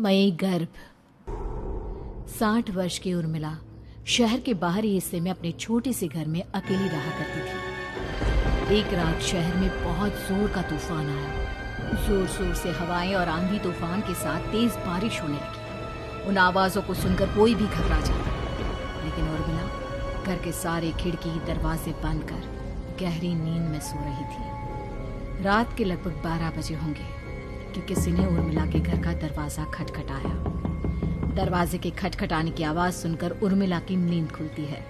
मई गर्भ। 60 वर्ष की उर्मिला शहर के बाहरी हिस्से में अपने छोटे से घर में अकेली रहा करती थी। एक रात शहर में बहुत जोर का तूफान आया। जोर जोर से हवाएं और आंधी तूफान के साथ तेज बारिश होने लगी। उन आवाजों को सुनकर कोई भी घबरा जाता, लेकिन उर्मिला घर के सारे खिड़की दरवाजे बंद कर गहरी नींद में सो रही थी। रात के लगभग 12 बजे होंगे कि किसी ने उर्मिला के घर का दरवाजा खटखटाया। दरवाजे के खटखटाने की आवाज सुनकर उर्मिला की नींद खुलती है।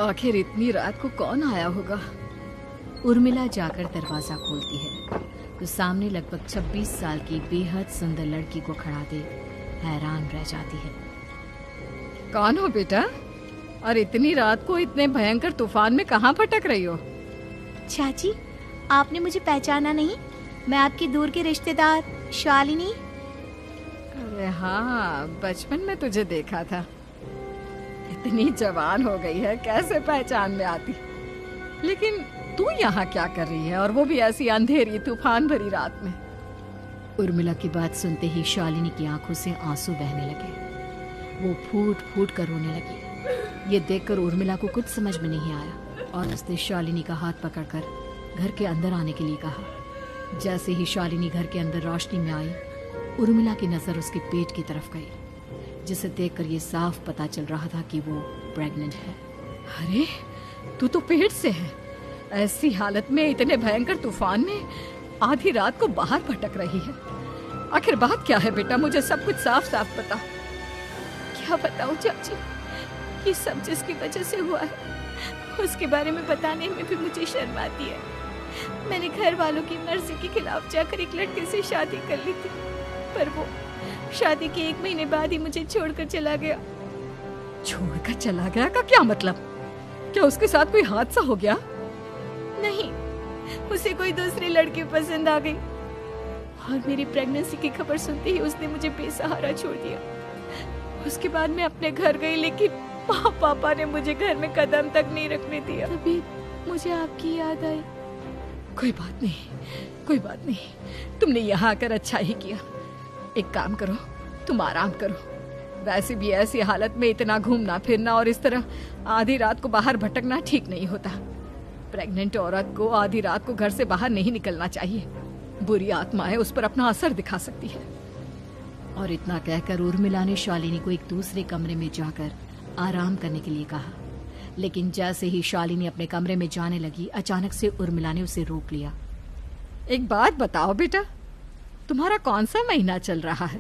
आखिर इतनी रात को कौन आया होगा? उर्मिला जाकर दरवाजा खोलती है तो सामने लगभग 26 साल की बेहद सुंदर लड़की को खड़ा देख हैरान रह जाती है। कौन हो बेटा? और इतनी रात को इतने भयंकर तूफान में कहाँ भटक रही हो? चाची, आपने मुझे पहचाना नहीं? मैं आपकी दूर की रिश्तेदार शालिनी। अरे हाँ, बचपन में तुझे देखा था। इतनी जवान हो गई है, कैसे पहचान में आती? लेकिन तू यहाँ क्या कर रही है, और वो भी ऐसी अंधेरी तूफान भरी रात में? उर्मिला की बात सुनते ही शालिनी की आंखों से आंसू बहने लगे। वो फूट फूट कर रोने लगी। ये देखकर उर्मिला को कुछ समझ में नहीं आया और उसने शालिनी का हाथ पकड़कर घर के अंदर आने के लिए कहा। जैसे ही शालिनी घर के अंदर रोशनी में आई, उर्मिला की नजर उसके पेट की तरफ गई, जिसे देखकर ये साफ पता चल रहा था कि वो प्रेग्नेंट है। अरे, तू तो पेट से है। ऐसी हालत में इतने भयंकर तूफान में आधी रात को बाहर भटक रही है। आखिर बात क्या है बेटा? मुझे सब कुछ साफ साफ बता। क्या बताऊं चाची, ये सब जिसकी वजह से हुआ है उसके बारे में बताने में भी मुझे शर्म आती है। मैंने घर वालों की मर्जी के खिलाफ जाकर एक लड़के से शादी कर ली थी, पर वो शादी के 1 महीने बाद ही मुझे छोड़कर चला गया। छोड़कर चला गया का क्या मतलब? क्या उसके साथ कोई हादसा हो गया? नहीं, उसे कोई दूसरी लड़की पसंद आ गई और मेरी प्रेगनेंसी की खबर सुनते ही उसने मुझे बेसहारा छोड़ दिया। उसके बाद मैं अपने घर गई, लेकिन पापा ने मुझे घर में कदम तक नहीं रखने दिया। तभी मुझे आपकी याद आई। कोई बात नहीं, कोई बात नहीं। तुमने यहाँ आकर अच्छा ही किया। एक काम करो, तुम आराम करो। वैसे भी ऐसी हालत में इतना घूमना फिरना और इस तरह आधी रात को बाहर भटकना ठीक नहीं होता। प्रेग्नेंट औरत को आधी रात को घर से बाहर नहीं निकलना चाहिए। बुरी आत्माएं उस पर अपना असर दिखा सकती है। और इतना कहकर उर्मिला ने शालिनी को एक दूसरे कमरे में जाकर आराम करने के लिए कहा। लेकिन जैसे ही शालिनी अपने कमरे में जाने लगी, अचानक से उर्मिला ने उसे रोक लिया। एक बात बताओ बेटा, तुम्हारा कौन सा महीना चल रहा है?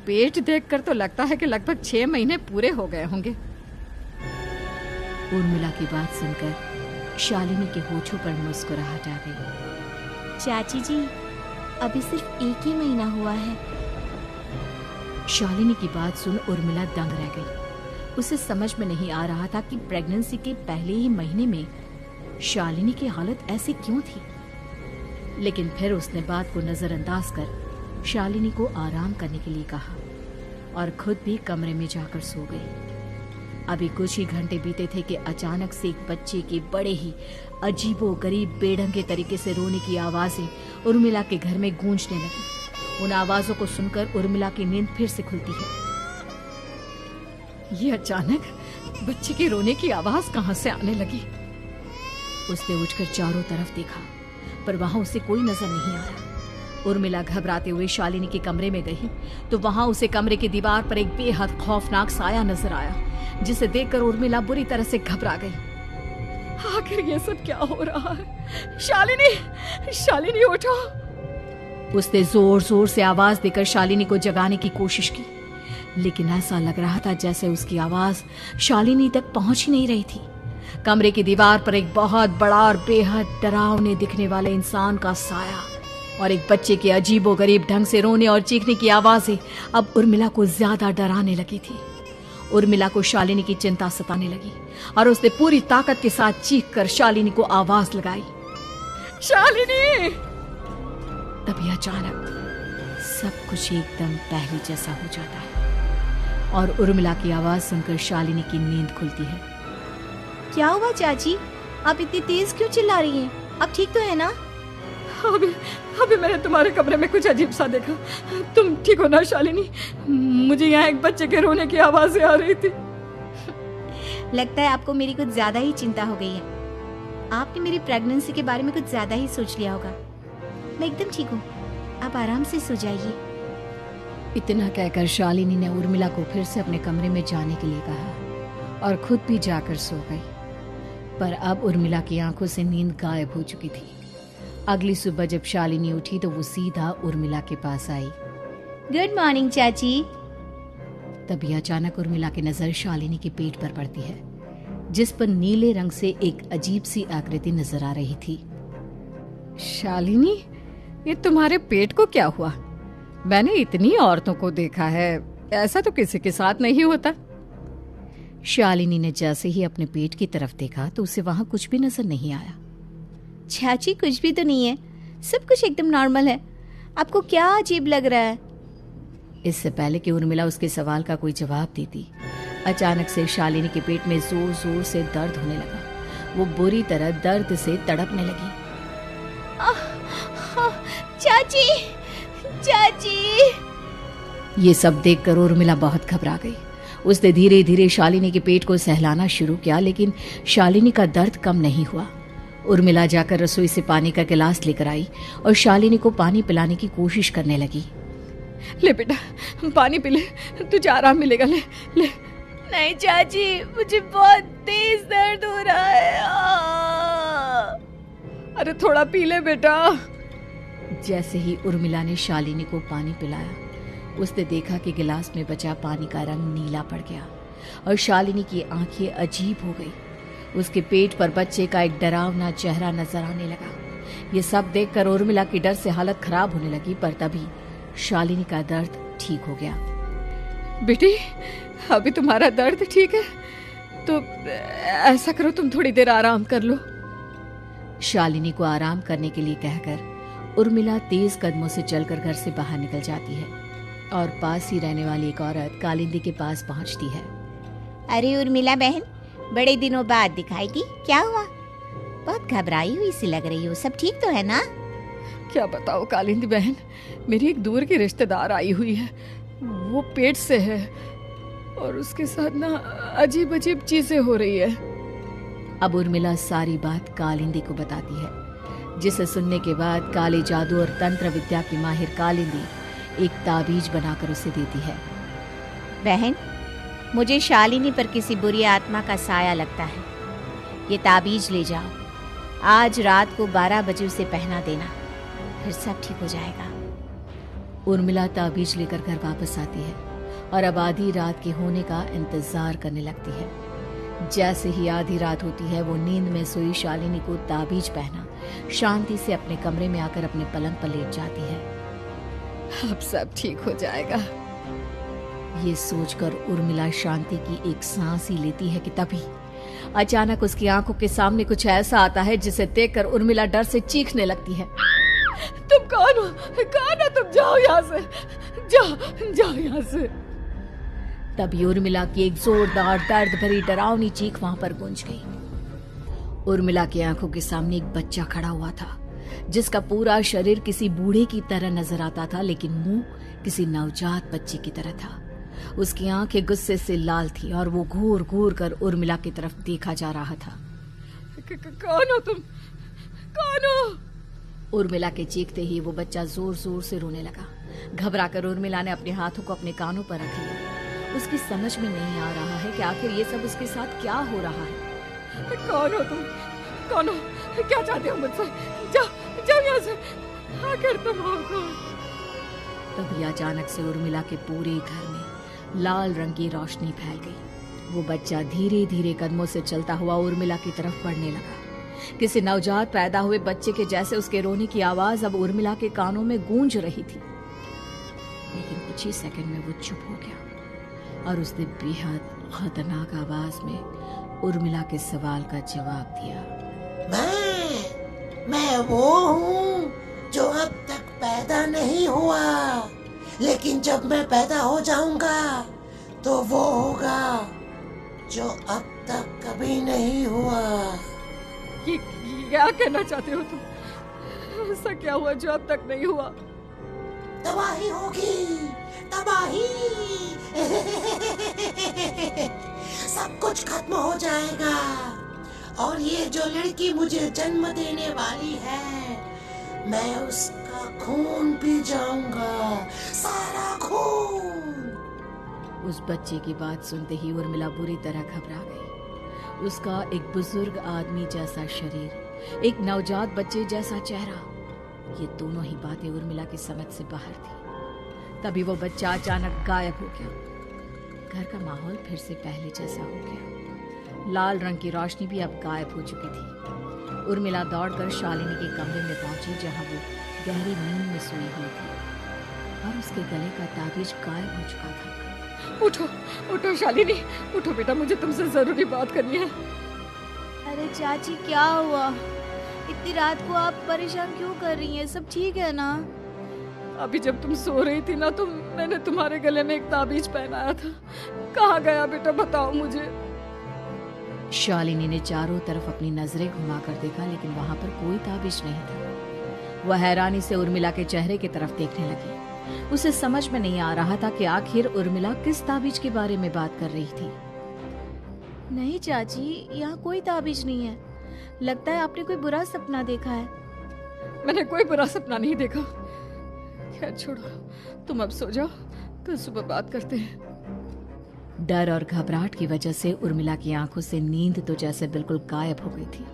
पेट देखकर तो लगता है कि लगभग 6 महीने पूरे हो गए होंगे। उर्मिला की बात सुनकर शालिनी के होठों पर मुस्कुराहट आ गई। चाची जी, अभी सिर्फ 1 ही महीना हुआ है। शालिनी की बात सुन उर्मिला दंग रह गई। उसे समझ में नहीं आ रहा था कि प्रेगनेंसी के पहले ही महीने में शालिनी की हालत ऐसी क्यों थी। लेकिन फिर उसने बात को नजरअंदाज कर शालिनी को आराम करने के लिए कहा और खुद भी कमरे में जाकर सो गई। अभी कुछ ही घंटे बीते थे कि अचानक से एक बच्चे के बड़े ही अजीबोगरीब बेढंगे तरीके से रोने की आवाजें उर्मिला के घर में गूंजने लगी। उन आवाजों को सुनकर उर्मिला की नींद फिर से खुलती है। ये अचानक बच्चे के रोने की आवाज कहां से आने लगी? उसने उठकर चारों तरफ देखा, पर वहां उसे कोई नजर नहीं आया। उर्मिला घबराते हुए शालिनी के कमरे में गई तो वहां उसे कमरे की दीवार पर एक बेहद खौफनाक साया नजर आया, जिसे देखकर उर्मिला बुरी तरह से घबरा गई। आखिर ये सब क्या हो रहा है? शालिनी, शालिनी उठो! उसने जोर जोर से आवाज देकर शालिनी को जगाने की कोशिश की, लेकिन ऐसा लग रहा था जैसे उसकी आवाज शालिनी तक पहुंच ही नहीं रही थी। कमरे की दीवार पर एक बहुत बड़ा और बेहद डरावने दिखने वाले इंसान का साया और एक बच्चे के अजीबोगरीब ढंग से रोने और चीखने की आवाजें अब उर्मिला को ज्यादा डराने लगी थी। उर्मिला को शालिनी की चिंता सताने लगी और उसने पूरी ताकत के साथ चीख कर शालिनी को आवाज लगाई, शालिनी! तभी अचानक सब कुछ एकदम पहले जैसा हो जाता है और उर्मिला की आवाज सुनकर शालिनी की नींद खुलती है। क्या हुआ चाची? आप इतनी तेज क्यों चिल्ला रही हैं? अब ठीक तो है ना? अभी मैंने तुम्हारे कमरे में कुछ अजीब सा देखा। तुम ठीक हो ना शालिनी? मुझे यहाँ एक बच्चे के रोने की आवाजें आ रही थी। लगता है आपको मेरी कुछ ज्यादा ही चिंता हो गई है। आपने मेरी प्रेगनेंसी के बारे में कुछ ज्यादा ही सोच लिया होगा। मैं एकदम ठीक हूँ, आप आराम से सो जाइए। इतना कहकर शालिनी ने उर्मिला को फिर से अपने कमरे में जाने के लिए कहा और खुद भी जाकर सो गई। पर अब उर्मिला की आंखों से नींद गायब हो चुकी थी। अगली सुबह जब शालिनी उठी तो वो सीधा उर्मिला के पास आई। गुड मॉर्निंग चाची। तभी अचानक उर्मिला की नजर शालिनी के पेट पर पड़ती है, जिस पर नीले रंग से एक अजीब सी आकृति नजर आ रही थी। शालिनी, ये तुम्हारे पेट को क्या हुआ? मैंने इतनी औरतों को देखा है, ऐसा तो किसी के साथ नहीं होता। शालिनी ने जैसे ही अपने पेट की तरफ देखा तो उसे वहां कुछ भी नजर नहीं आया। चाची कुछ भी तो नहीं है, सब कुछ एकदम नॉर्मल है। आपको क्या अजीब लग रहा है? इससे पहले कि उर्मिला उसके सवाल का कोई जवाब देती, अचानक से शालिनी के पेट में जोर जोर से दर्द होने लगा। वो बुरी तरह दर्द से तड़पने लगी। चाची, चाची। ये सब देखकर उर्मिला बहुत घबरा गई। उसने धीरे धीरे शालिनी के पेट को सहलाना शुरू किया, लेकिन शालिनी का दर्द कम नहीं हुआ। उर्मिला जाकर रसोई से पानी का गिलास लेकर आई और शालिनी को पानी पिलाने की कोशिश करने लगी। ले बेटा, पानी पी ले, तुझे आराम मिलेगा। ले ले। नहीं चाची, मुझे बहुत तेज दर्द हो रहा है। अरे थोड़ा पी ले बेटा। जैसे ही उर्मिला ने शालिनी को पानी पिलाया, उसने देखा कि गिलास में बचा पानी का रंग नीला पड़ गया और शालिनी की आंखें अजीब हो गई। उसके पेट पर बच्चे का एक डरावना चेहरा नजर आने लगा। ये सब देखकर उर्मिला की डर से हालत खराब होने लगी, पर तभी शालिनी का दर्द ठीक हो गया। बेटी, अभी तुम्हारा दर्द ठीक है तो ऐसा करो, तुम थोड़ी देर आराम कर लो। शालिनी को आराम करने के लिए कहकर उर्मिला तेज कदमों से चलकर घर से बाहर निकल जाती है और पास ही रहने वाली एक औरत कालिंदी के पास पहुंचती है। अरे उर्मिला बहन, बड़े दिनों बाद दिखाई दी, क्या हुआ? बहुत घबराई हुई सी लग रही हो, सब ठीक तो है ना? क्या बताओ कालिंदी बहन, मेरी एक दूर की रिश्तेदार आई हुई है। वो पेट से है और उसके साथ ना अजीब अजीब चीजें हो रही है। अब उर्मिला सारी बात कालिंदी को बताती है, जिसे सुनने के बाद काले जादू और तंत्र विद्या की माहिर कालिंदी एक ताबीज बनाकर उसे देती है। बहन, मुझे शालिनी पर किसी बुरी आत्मा का साया लगता है। ये ताबीज ले जाओ, आज रात को 12 बजे उसे पहना देना, फिर सब ठीक हो जाएगा। उर्मिला ताबीज लेकर घर वापस आती है और अब आधी रात के होने का इंतजार करने लगती है। जैसे ही आधी रात होती है, वो नींद में सोई शालिनी को ताबीज पहना शांति से अपने कमरे में आकर अपने पलंग पर लेट जाती है। अब सब ठीक हो जाएगा। ये सोचकर उर्मिला शांति की एक सांस ही लेती है कि तभी अचानक उसकी आंखों के सामने कुछ ऐसा आता है जिसे देखकर उर्मिला डर से चीखने लगती है। तुम कौन हो? कौन हो तुम? जाओ यहाँ से, जाओ जाओ यहाँ से। तभी उर्मिला की एक जोरदार दर्द भरी डरावनी चीख वहां पर गूंज गई। उर्मिला की आंखों के सामने एक बच्चा खड़ा हुआ था, जिसका पूरा शरीर किसी बूढ़े की तरह नजर आता था, लेकिन मुंह किसी नवजात बच्चे की तरह था। उसकी आंखें गुस्से से लाल थी और वो घूर घूर कर उर्मिला की तरफ देखा जा रहा था। कौन हो तुम? कौन हो? उर्मिला के चीखते ही वो बच्चा जोर जोर से रोने लगा। घबराकर उर्मिला ने अपने हाथों को अपने कानों पर रख लिया। उसकी समझ में नहीं आ रहा है कि आखिर ये सब उसके साथ क्या हो रहा है। कौन हो तुम? कौन हो? क्या चाहते हो मुझसे? जाओ जाओ यहाँ से, आखिर तुम हो कौन? तभी अचानक से उर्मिला के पूरे घर में लाल रंग की रोशनी फैल गई। वो बच्चा धीरे धीरे कदमों से चलता हुआ उर्मिला की तरफ बढ़ने लगा। किसी नवजात पैदा हुए बच्चे के जैसे उसके रोने की आवाज अब उर्मिला के कानों में गूंज रही थी। लेकिन कुछ ही सेकंड में वो चुप हो गया और उसने बेहद खतरनाक आवाज में उर्मिला के सवाल का जवाब दिया। मैं वो हूँ जो अब तक पैदा नहीं हुआ, लेकिन जब मैं पैदा हो जाऊंगा तो वो होगा जो अब तक कभी नहीं हुआ। क्या कहना चाहते हो तुम? ऐसा क्या हुआ जो अब तक नहीं हुआ? तबाही होगी, तबाही। सब कुछ खत्म हो जाएगा और ये जो लड़की मुझे जन्म देने वाली है, मैं उसका खून पी जाऊंगा, सारा खून। उस बच्चे की बात सुनते ही उर्मिला बुरी तरह घबरा गई। उसका एक बुजुर्ग आदमी जैसा शरीर, एक नवजात बच्चे जैसा चेहरा, ये दोनों ही बातें उर्मिला की समझ से बाहर थी। तभी वो बच्चा अचानक गायब हो गया। घर का माहौल फिर से पहले जैसा हो गया। लाल रंग की रोशनी भी अब गायब हो चुकी थी। उर्मिला दौड़कर शालिनी के कमरे में पहुंची, जहां वो गहरी नींद में सोई हुई थी और उसके गले का ताबीज गायब हो चुका था। उठो, उठो शालिनी, उठो बेटा, मुझे तुमसे जरूरी बात करनी है। अरे चाची क्या हुआ? इतनी रात को आप परेशान क्यों कर रही हैं? सब ठीक है ना? अभी जब तुम सो रही थी ना, तो मैंने तुम्हारे गले में एक ताबीज पहनाया था। कहाँ गया बेटा, बताओ मुझे। शालिनी ने चारों तरफ अपनी नजरें घुमाकर देखा, लेकिन वहां पर कोई ताबीज नहीं था। वह हैरानी से उर्मिला के चेहरे की तरफ देखने लगी। उसे समझ में नहीं आ रहा था कि आखिर उर्मिला किस ताबीज के बारे में बात कर रही थी। नहीं चाची, यहाँ कोई ताबीज नहीं है। लगता है आपने कोई बुरा सपना देखा है। मैंने कोई बुरा सपना नहीं देखा। खैर छोड़ो, तुम अब सो जाओ, कल सुबह बात करते हैं। डर और घबराहट की वजह से उर्मिला की आंखों से नींद तो जैसे बिल्कुल गायब हो गई थी।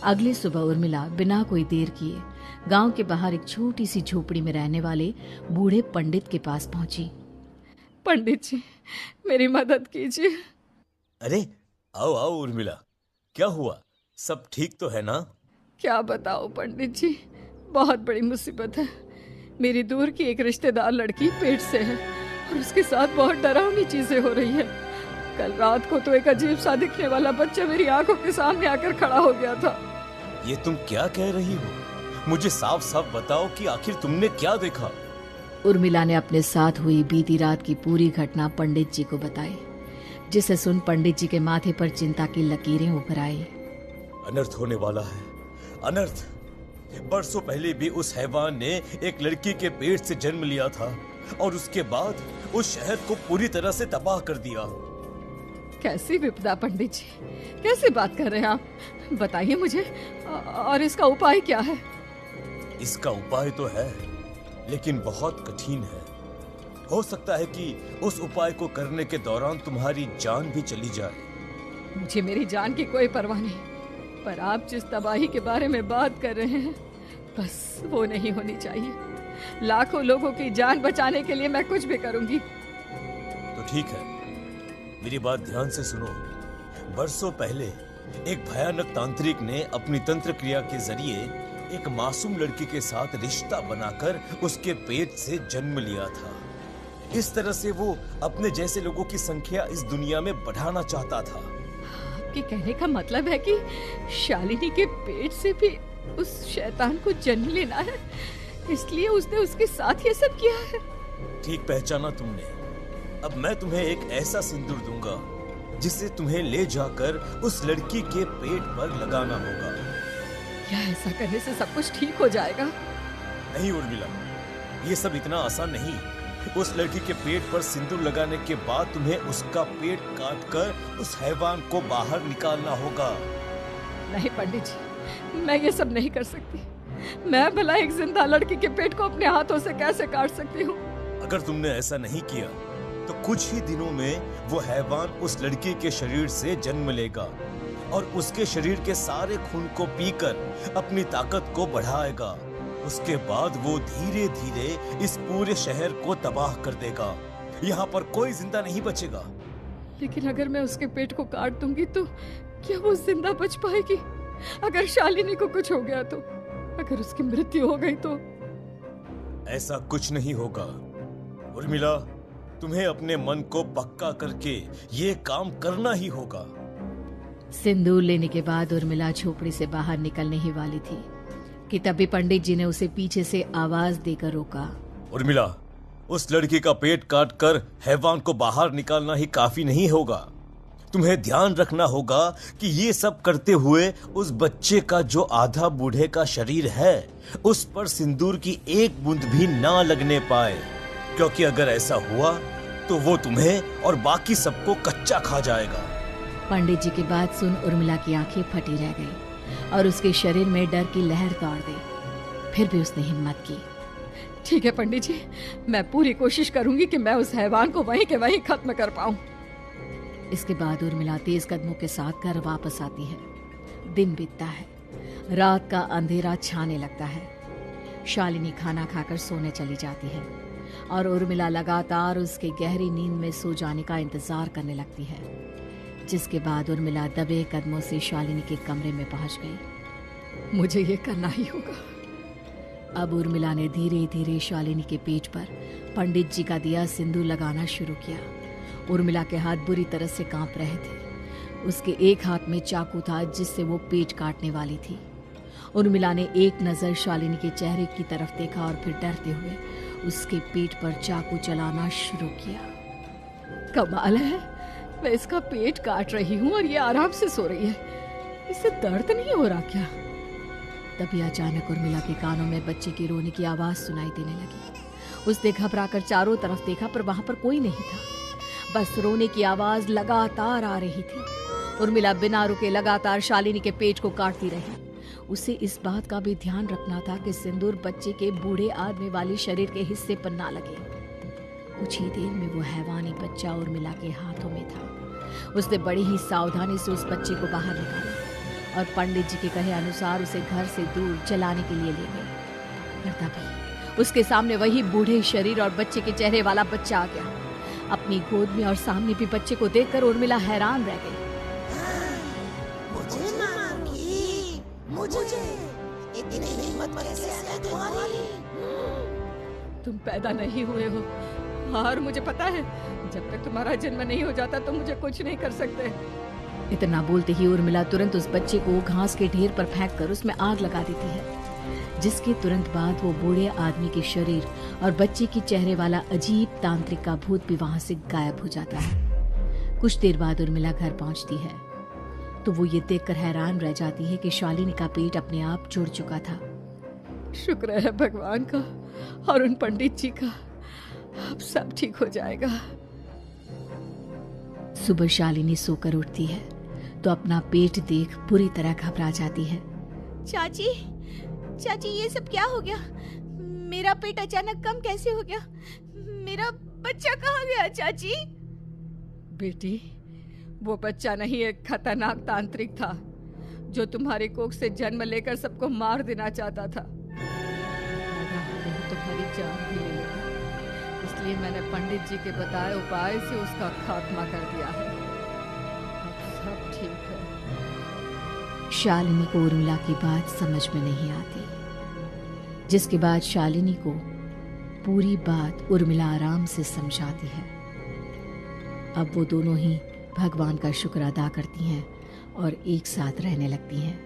अगली सुबह उर्मिला बिना कोई देर किए गांव के बाहर एक छोटी सी झोपड़ी में रहने वाले बूढ़े पंडित के पास पहुंची। पंडित जी, मेरी मदद कीजिए। अरे आओ आओ उर्मिला, क्या हुआ? सब ठीक तो है ना? क्या बताओ पंडित जी, बहुत बड़ी मुसीबत है। मेरी दूर की एक रिश्तेदार लड़की पेट से है और उसके साथ बहुत डरावनी चीजें हो रही है। कल रात को तो एक अजीब सा दिखने वाला बच्चा मेरी आंखों के सामने आकर खड़ा हो गया था। ये तुम क्या कह रही हो? मुझे साफ साफ बताओ कि आखिर तुमने क्या देखा? उर्मिला ने अपने साथ हुई बीती रात की पूरी घटना पंडित जी को बताई, जिसे सुन पंडित जी के माथे पर चिंता की लकीरें उभर आई। अनर्थ होने वाला है, अनर्थ। बरसों पहले भी उस हैवान ने एक लड़की के पेट से जन्म लिया था और उसके बाद उस शहर को पूरी तरह से तबाह कर दिया। कैसी विपदा पंडित जी, कैसी बात कर रहे हैं आप? बताइए मुझे, और इसका उपाय क्या है? इसका उपाय तो है, लेकिन बहुत कठिन है। हो सकता है कि उस उपाय को करने के दौरान तुम्हारी जान भी चली जाए। मुझे मेरी जान की कोई परवाह नहीं, पर आप जिस तबाही के बारे में बात कर रहे हैं, बस वो नहीं होनी चाहिए। लाखों लोगों की जान बचाने के लिए मैं कुछ भी करूंगी। तो ठीक है, मेरी बात ध्यान से सुनो। बरसों पहले एक भयानक तांत्रिक ने अपनी तंत्र क्रिया के जरिए एक मासूम लड़की के साथ रिश्ता बनाकर उसके पेट से जन्म लिया था। इस तरह से वो अपने जैसे लोगों की संख्या इस दुनिया में बढ़ाना चाहता था। आपके कहने का मतलब है कि शालिनी के पेट से भी उस शैतान को जन्म लेना है, इसलिए उसने उसके साथ ये सब किया है। ठीक पहचाना तुमने। अब मैं तुम्हें एक ऐसा सिंदूर दूंगा जिसे तुम्हें ले जाकर उस लड़की के पेट पर लगाना होगा। क्या ऐसा करने से सब कुछ ठीक हो जाएगा? नहीं उर्मिला, ये सब इतना आसान नहीं। उस लड़की के पेट पर सिंदूर लगाने के बाद तुम्हें उसका पेट काटकर उस हैवान को बाहर निकालना होगा। नहीं पंडित जी, मैं ये सब नहीं कर सकती। मैं भला एक जिंदा लड़की के पेट को अपने हाथों से कैसे काट सकती हूँ? अगर तुमने ऐसा नहीं किया तो कुछ ही दिनों में वो हैवान उस लड़की के शरीर से जन्म लेगा और उसके शरीर के सारे खून को पीकर अपनी ताकत को बढ़ाएगा। उसके बाद वो धीरे धीरे इस पूरे शहर को तबाह कर देगा। यहाँ पर कोई जिंदा नहीं बचेगा। लेकिन अगर मैं उसके पेट को काट दूंगी तो क्या वो जिंदा बच पाएगी? अगर शालिनी को कुछ हो गया तो, अगर उसकी मृत्यु हो गई तो? ऐसा कुछ नहीं होगा उर्मिला, तुम्हें अपने मन को पक्का करके ये काम करना ही होगा। सिंदूर लेने के बाद उर्मिला झोपड़ी से बाहर निकलने ही वाली थी कि तभी पंडित जी ने उसे पीछे से आवाज देकर रोका। उर्मिला, उस लड़की का पेट काटकर हैवान को बाहर निकालना ही काफी नहीं होगा। तुम्हें ध्यान रखना होगा कि ये सब करते हुए उस बच्चे का जो आधा बूढ़े का शरीर है उस पर सिंदूर की एक बूंद भी ना लगने पाए, क्योंकि अगर ऐसा हुआ तो वो तुम्हें और बाकी सबको कच्चा खा जाएगा। पंडित जी की बात सुन उर्मिला की आंखें फटी रह गई और उसके शरीर में डर की लहर दौड़ गई। फिर भी उसने हिम्मत की। ठीक है पंडित जी, मैं पूरी कोशिश करूंगी कि मैं उस हैवान को वहीं के वहीं खत्म कर पाऊं। इसके बाद उर्मिला तेज कदमों के साथ घर वापस आती है। दिन बीतता है, रात का अंधेरा छाने लगता है। शालिनी खाना खाकर सोने चली जाती है और उर्मिला लगातार उसके गहरी नींद में सो जाने का इंतजार करने लगती है, जिसके बाद उर्मिला दबे कदमों से शालिनी के कमरे में पहुंच गई। मुझे ये करना ही होगा। अब उर्मिला ने धीरे धीरे शालिनी के पेट पर पंडित जी का दिया सिंदूर लगाना शुरू किया। उर्मिला के हाथ बुरी तरह से कांप रहे थे। उसके एक हाथ में चाकू था जिससे वो पेट काटने वाली थी। उर्मिला ने एक नजर शालिनी के चेहरे की तरफ देखा और फिर डरते हुए उसके पेट पर चाकू चलाना शुरू किया। कमाल है, मैं इसका पेट काट रही हूँ और ये आराम से सो रही है। इसे दर्द नहीं हो रहा क्या? तभी अचानक उर्मिला के कानों में बच्चे की रोने की आवाज सुनाई देने लगी। उसने घबराकर चारों तरफ देखा पर वहां पर कोई नहीं था, बस रोने की आवाज लगातार आ रही थी। उर्मिला बिना रुके लगातार शालिनी के पेट को काटती रही। उसे इस बात का भी ध्यान रखना था कि सिंदूर बच्चे के बूढ़े आदमी वाले शरीर के हिस्से पर ना लगे। कुछ ही देर में वो हैवानी बच्चा उर्मिला के हाथों में था। उसने बड़ी ही सावधानी से उस बच्चे को बाहर निकाला और पंडित जी के कहे अनुसार उसे घर से दूर जलाने के लिए ले गए। पर तभी उसके सामने वही बूढ़े शरीर और बच्चे के चेहरे वाला बच्चा आ गया। अपनी गोद में और सामने भी बच्चे को देखकर उर्मिला हैरान रह गई। मुझे मारोगी? मुझे इतनी हिम्मत कैसे है तुम्हारी? तुम पैदा नहीं हुए हो और मुझे पता है जब तक तुम्हारा जन्म नहीं हो जाता तो मुझे कुछ नहीं कर सकते। इतना बोलते ही उर्मिला तुरंत उस बच्चे को घास के ढेर पर फेंककर उसमें आग लगा देती है, जिसके तुरंत बाद वो बूढ़े आदमी के शरीर और बच्चे के चेहरे वाला अजीब तांत्रिक का भूत भी वहां से गायब हो जाता है। कुछ देर बाद उर्मिला घर पहुंचती है तो वो ये देखकर हैरान रह जाती है कि शालिनी का पेट अपने आप जुड़ चुका था। शुक्र है भगवान का और उन पंडित जी का, अब सब ठीक हो जाएगा। सुबह शालिनी सोकर उठती है तो अपना पेट देख पूरी तरह घबरा जाती है। चाची, चाची ये सब क्या हो गया? मेरा पेट अचानक कम कैसे हो गया? मेरा बच्चा कहाँ गया चाची? बेटी, वो बच्चा नहीं एक खतरनाक तांत्रिक था जो तुम्हारी कोख से जन्म लेकर सबको मार देना चाहता था। तुम्हारी जान भी ले लेगा, इसलिए मैंने पंडित जी के बताए उपाय से उसका खात्मा कर दिया है। अब सब ठीक है। शालिनी को उर्मिला की बात समझ में नहीं आती, जिसके बाद शालिनी को पूरी बात उर्मिला आराम से समझाती है। अब वो दोनों ही भगवान का शुक्र अदा करती हैं और एक साथ रहने लगती हैं।